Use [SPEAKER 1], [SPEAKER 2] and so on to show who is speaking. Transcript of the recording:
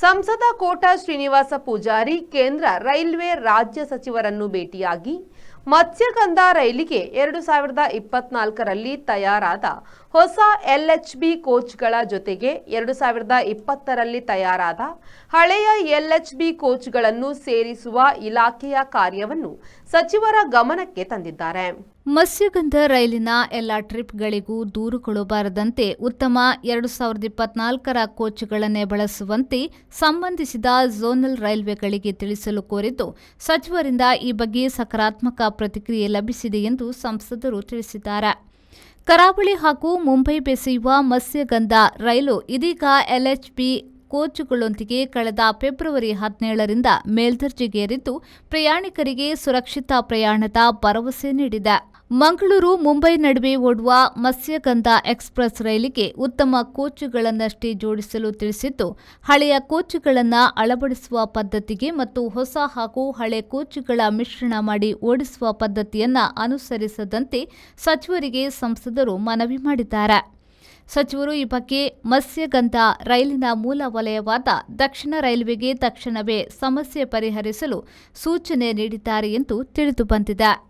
[SPEAKER 1] ಸಂಸದ ಕೋಟಾ ಶ್ರೀನಿವಾಸ ಪೂಜಾರಿ ಕೇಂದ್ರ ರೈಲ್ವೆ ರಾಜ್ಯ ಸಚಿವರನ್ನು ಭೇಟಿಯಾಗಿ ಮತ್ಸ್ಯಗಂಧ ರೈಲಿಗೆ 2024ರಲ್ಲಿ ತಯಾರಾದ ಹೊಸ ಎಲ್ಎಚ್ಬಿ ಕೋಚ್ಗಳ ಜೊತೆಗೆ 2020ರಲ್ಲಿ ತಯಾರಾದ ಹಳೆಯ ಎಲ್ಎಚ್ಬಿ ಕೋಚ್ಗಳನ್ನು ಸೇರಿಸುವ ಇಲಾಖೆಯ ಕಾರ್ಯವನ್ನು ಸಚಿವರ ಗಮನಕ್ಕೆ ತಂದಿದ್ದಾರೆ.
[SPEAKER 2] ಮತ್ಸ್ಯಗಂಧ ರೈಲಿನ ಎಲ್ಲ ಟ್ರಿಪ್ಗಳಿಗೂ ದೂರುಗಳು ಬಾರದಂತೆ ಉತ್ತಮ 2024ರ ಕೋಚ್ಗಳನ್ನೇ ಬಳಸುವಂತೆ ಸಂಬಂಧಿಸಿದ ಝೋನಲ್ ರೈಲ್ವೆಗಳಿಗೆ ತಿಳಿಸಲು ಕೋರಿದ್ದು, ಸಚಿವರಿಂದ ಈ ಬಗ್ಗೆ ಸಕಾರಾತ್ಮಕ ಪ್ರತಿಕ್ರಿಯೆ ಲಭಿಸಿದೆ ಎಂದು ಸಂಸದರು ತಿಳಿಸಿದ್ದಾರೆ. ಕರಾವಳಿ ಹಾಗೂ ಮುಂಬೈ ಬೆಸೆಯುವ ಮತ್ಸ್ಯಗಂಧ ರೈಲು ಇದೀಗ ಎಲ್ಎಚ್ಬಿ ಕೋಚ್ಗಳೊಂದಿಗೆ ಕಳೆದ ಫೆಬ್ರವರಿ 17ರಿಂದ ಮೇಲ್ದರ್ಜೆಗೇರಿದ್ದು, ಪ್ರಯಾಣಿಕರಿಗೆ ಸುರಕ್ಷಿತ ಪ್ರಯಾಣದ ಭರವಸೆ ನೀಡಿದೆ. ಮಂಗಳೂರು ಮುಂಬೈ ನಡುವೆ ಓಡುವ ಮತ್ಸ್ಯಗಂಧ ಎಕ್ಸ್‌ಪ್ರೆಸ್ ರೈಲಿಗೆ ಉತ್ತಮ ಕೋಚ್ಗಳನ್ನಷ್ಟೇ ಜೋಡಿಸಲು ತಿಳಿಸಿದ್ದು, ಹಳೆಯ ಕೋಚ್ಗಳನ್ನು ಅಳವಡಿಸುವ ಪದ್ಧತಿಗೆ ಮತ್ತು ಹೊಸ ಹಾಗೂ ಹಳೆ ಕೋಚ್ಗಳ ಮಿಶ್ರಣ ಮಾಡಿ ಓಡಿಸುವ ಪದ್ಧತಿಯನ್ನು ಅನುಸರಿಸದಂತೆ ಸಚಿವರಿಗೆ ಸಂಸದರು ಮನವಿ ಮಾಡಿದ್ದಾರೆ. ಸಚಿವರು ಈ ಬಗ್ಗೆ ಮತ್ಸ್ಯಗಂಧ ರೈಲಿನ ಮೂಲ ವಲಯವಾದ ದಕ್ಷಿಣ ರೈಲ್ವೆಗೆ ತಕ್ಷಣವೇ ಸಮಸ್ಯೆ ಪರಿಹರಿಸಲು ಸೂಚನೆ ನೀಡಿದ್ದಾರೆ ಎಂದು ತಿಳಿದುಬಂದಿದೆ.